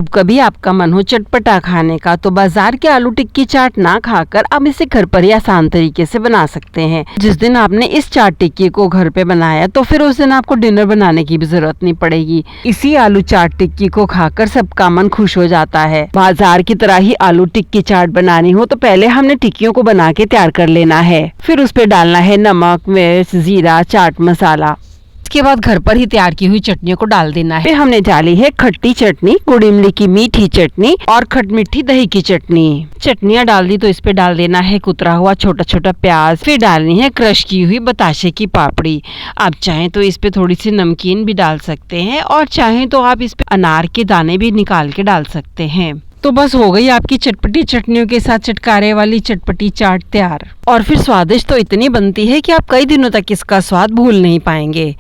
कभी आपका मन हो चटपटा खाने का तो बाजार के आलू टिक्की चाट ना खाकर आप इसे घर पर ही आसान तरीके से बना सकते हैं। जिस दिन आपने इस चाट टिक्की को घर पे बनाया तो फिर उस दिन आपको डिनर बनाने की भी जरूरत नहीं पड़ेगी। इसी आलू चाट टिक्की को खाकर सबका मन खुश हो जाता है। बाजार की तरह ही आलू टिक्की चाट बनानी हो तो पहले हमने टिक्कियों को बना के तैयार कर लेना है। फिर उस पर डालना है नमक, मिर्च, जीरा, चाट मसाला। इसके बाद घर पर ही तैयार की हुई चटनियों को डाल देना है। फिर हमने डाली है खट्टी चटनी, गुड़ इमली की मीठी चटनी और खट मीठी दही की चटनी। चटनियाँ डाल दी तो इस पे डाल देना है कुतरा हुआ छोटा छोटा प्याज। फिर डालनी है क्रश की हुई बताशे की पापड़ी। आप चाहें तो इस पे थोड़ी सी नमकीन भी डाल सकते हैं और चाहें तो आप इस पे अनार के दाने भी निकाल के डाल सकते हैं। तो बस हो गई आपकी चटपटी चटनियों के साथ चटकारे वाली चटपटी चाट तैयार। और फिर स्वादिष्ट तो इतनी बनती है कि आप कई दिनों तक इसका स्वाद भूल नहीं पाएंगे।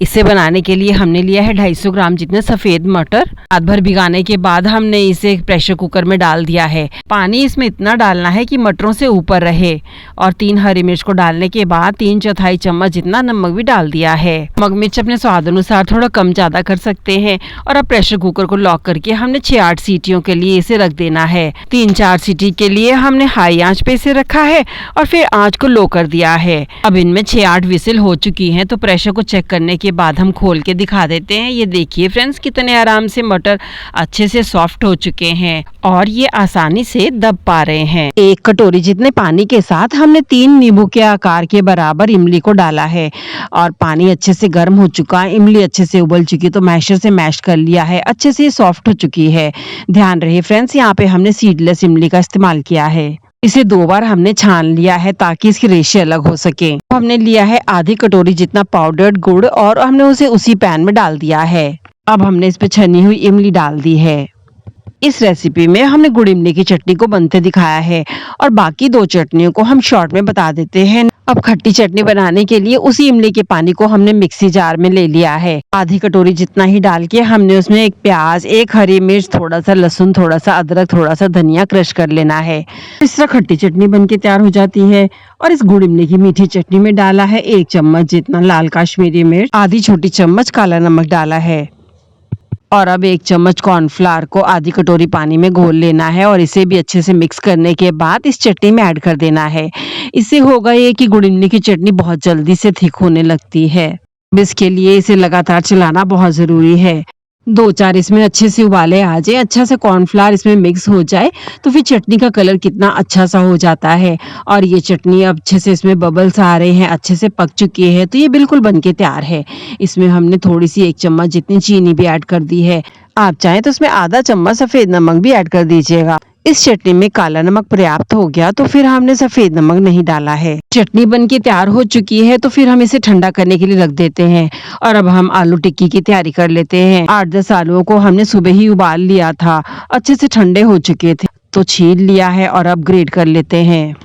इसे बनाने के लिए हमने लिया है 250 ग्राम जितने सफेद मटर। रात भर भिगाने के बाद हमने इसे प्रेशर कुकर में डाल दिया है। पानी इसमें इतना डालना है कि मटरों से ऊपर रहे। और 3 हरी मिर्च को डालने के बाद 3/4 चम्मच जितना नमक भी डाल दिया है। नमक मिर्च अपने स्वाद अनुसार थोड़ा कम ज्यादा कर सकते हैं। और अब प्रेशर कुकर को लॉक करके हमने 6-8 सीटियों के लिए रख देना है। 3-4 सीटी के लिए हमने हाई आंच पे इसे रखा है और फिर आंच को लो कर दिया है। अब इनमें 6-8 विसिल हो चुकी हैं तो प्रेशर को चेक करने के बाद हम खोल के दिखा देते हैं। ये देखिए फ्रेंड्स कितने आराम से मटर अच्छे से सॉफ्ट हो चुके हैं और ये आसानी से दब पा रहे हैं। 1 कटोरी जितने पानी के साथ हमने 3 नींबू के आकार के बराबर इमली को डाला है और पानी अच्छे से गर्म हो चुका है। इमली अच्छे से उबल चुकी तो मैशर से मैश कर लिया है। अच्छे से सॉफ्ट हो चुकी है। ध्यान रहे फ्रेंड्स, यहाँ पे हमने सीडलेस इमली का इस्तेमाल किया है। इसे 2 बार हमने छान लिया है ताकि इसके रेशे अलग हो सके। हमने लिया है आधी कटोरी जितना पाउडर्ड गुड़ और हमने उसे उसी पैन में डाल दिया है। अब हमने इस पे छनी हुई इमली डाल दी है। इस रेसिपी में हमने गुड़ इमली की चटनी को बनते दिखाया है और बाकी 2 चटनियों को हम शॉर्ट में बता देते हैं। अब खट्टी चटनी बनाने के लिए उसी इमली के पानी को हमने मिक्सी जार में ले लिया है। आधी कटोरी जितना ही डाल के हमने उसमें 1 प्याज, 1 हरी मिर्च, थोड़ा सा लहसुन, थोड़ा सा अदरक, थोड़ा सा धनिया क्रश कर लेना है। इस तरह खट्टी चटनी बनके तैयार हो जाती है। और इस गुड़ इमली की मीठी चटनी में डाला है 1 चम्मच जितना लाल काश्मीरी मिर्च, आधी छोटी चम्मच काला नमक डाला है। और अब 1 चम्मच कॉर्नफ्लावर को आधी कटोरी पानी में घोल लेना है और इसे भी अच्छे से मिक्स करने के बाद इस चटनी में ऐड कर देना है। इससे होगा ये कि गुड़ इमली की चटनी बहुत जल्दी से थिक होने लगती है। इसके लिए इसे लगातार चलाना बहुत जरूरी है। 2-4 इसमें अच्छे से उबाले आ जाए, अच्छा से कॉर्नफ्लावर इसमें मिक्स हो जाए तो फिर चटनी का कलर कितना अच्छा सा हो जाता है। और ये चटनी अब अच्छे से इसमें बबल्स आ रहे हैं, अच्छे से पक चुकी है तो ये बिल्कुल बनके तैयार है। इसमें हमने थोड़ी सी 1 चम्मच जितनी चीनी भी ऐड कर दी है। आप चाहें तो इसमें आधा चम्मच सफेद नमक भी ऐड कर दीजिएगा। इस चटनी में काला नमक पर्याप्त हो गया तो फिर हमने सफेद नमक नहीं डाला है। चटनी बनके तैयार हो चुकी है तो फिर हम इसे ठंडा करने के लिए रख देते हैं। और अब हम आलू टिक्की की तैयारी कर लेते हैं। 8-10 आलूओं को हमने सुबह ही उबाल लिया था, अच्छे से ठंडे हो चुके थे तो छील लिया है और अब ग्रेट कर लेते हैं।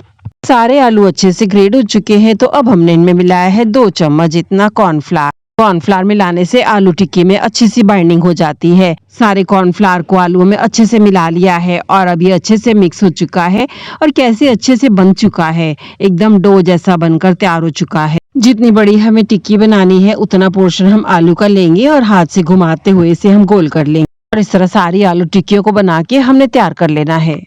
सारे आलू अच्छे से ग्रेट हो चुके हैं तो अब हमने इनमें मिलाया है 2 चम्मच जितना कॉर्नफ्लावर। कॉर्नफ्लावर मिलाने से आलू टिक्की में अच्छी सी बाइंडिंग हो जाती है। सारे कॉर्नफ्लावर को आलू में अच्छे से मिला लिया है और अब ये अच्छे से मिक्स हो चुका है और कैसे अच्छे से बन चुका है, एकदम डो जैसा बनकर तैयार हो चुका है। जितनी बड़ी हमें टिक्की बनानी है उतना पोर्शन हम आलू का लेंगे और हाथ से घुमाते हुए इसे हम गोल कर लेंगे। और इस तरह सारी आलू टिक्कियों को बना के हमने तैयार कर लेना है।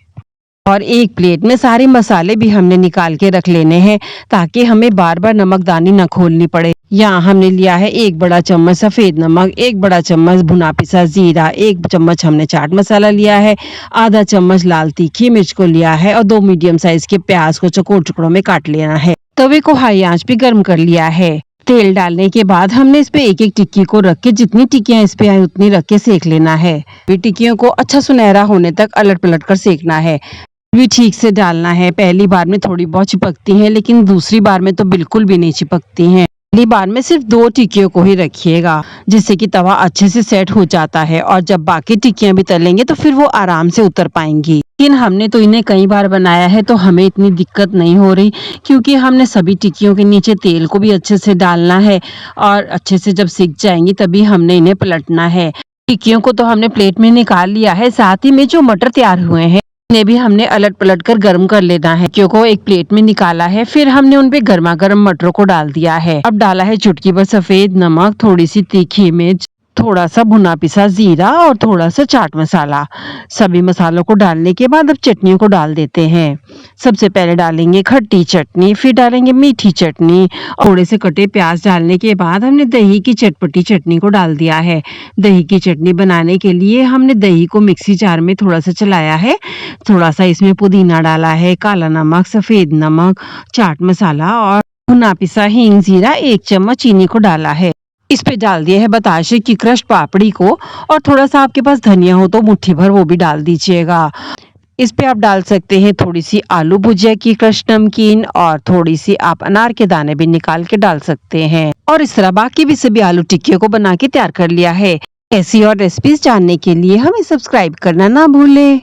और एक प्लेट में सारे मसाले भी हमने निकाल के रख लेने हैं ताकि हमें बार बार नमकदानी न खोलनी पड़े। यहाँ हमने लिया है 1 बड़ा चम्मच सफेद नमक, 1 बड़ा चम्मच भुना पिसा जीरा, 1 चम्मच हमने चाट मसाला लिया है, आधा चम्मच लाल तीखी मिर्च को लिया है और 2 मीडियम साइज के प्याज को चौकोर टुकड़ों में काट लेना है। तवे को हाई आंच पे गर्म कर लिया है। तेल डालने के बाद हमने इस पे 1-1 टिक्की को रख के जितनी टिक्कियां इस पे आई उतनी रख के सेक लेना है। टिक्कियों को अच्छा सुनहरा होने तक अलट पलट कर सेकना है। भी ठीक से डालना है। पहली बार में थोड़ी बहुत चिपकती हैं लेकिन दूसरी बार में तो बिल्कुल भी नहीं चिपकती हैं। पहली बार में सिर्फ 2 टिक्कियों को ही रखिएगा जिससे कि तवा अच्छे से सेट हो जाता है और जब बाकी टिक्कियां भी तलेंगे तो फिर वो आराम से उतर पाएंगी। लेकिन हमने तो इन्हें कई बार बनाया है तो हमें इतनी दिक्कत नहीं हो रही क्योंकि हमने सभी टिक्कियों के नीचे तेल को भी अच्छे से डालना है और अच्छे से जब सिक जाएंगी तभी हमने इन्हें पलटना है। टिक्कियों को तो हमने प्लेट में निकाल लिया है, साथ ही में जो मटर तैयार हुए हैं ने भी हमने अलट पलट कर गर्म कर लेना है। क्योंकि एक प्लेट में निकाला है, फिर हमने उनपे गर्मा गर्म मटरों को डाल दिया है। अब डाला है चुटकी भर सफेद नमक, थोड़ी सी तीखी मिर्च, थोड़ा सा भुना पिसा जीरा और थोड़ा सा चाट मसाला। सभी मसालों को डालने के बाद अब चटनियों को डाल देते हैं। सबसे पहले डालेंगे खट्टी चटनी, फिर डालेंगे मीठी चटनी, थोड़े से कटे प्याज डालने के बाद हमने दही की चटपटी चटनी को डाल दिया है। दही की चटनी बनाने के लिए हमने दही को मिक्सी जार में थोड़ा सा चलाया है। थोड़ा सा इसमें पुदीना डाला है, काला नमक, सफेद नमक, चाट मसाला और भुना पिसा हींग, जीरा, 1 चम्मच चीनी को डाला है। इस पे डाल दिया है बताशे की क्रश पापड़ी को, और थोड़ा सा आपके पास धनिया हो तो मुट्ठी भर वो भी डाल दीजिएगा। इस पे आप डाल सकते हैं थोड़ी सी आलू भुजिया की क्रश नमकीन, और थोड़ी सी आप अनार के दाने भी निकाल के डाल सकते हैं। और इस तरह बाकी भी सभी आलू टिक्कियों को बना के तैयार कर लिया है। ऐसी और रेसिपीज जानने के लिए हमें सब्सक्राइब करना ना भूलें।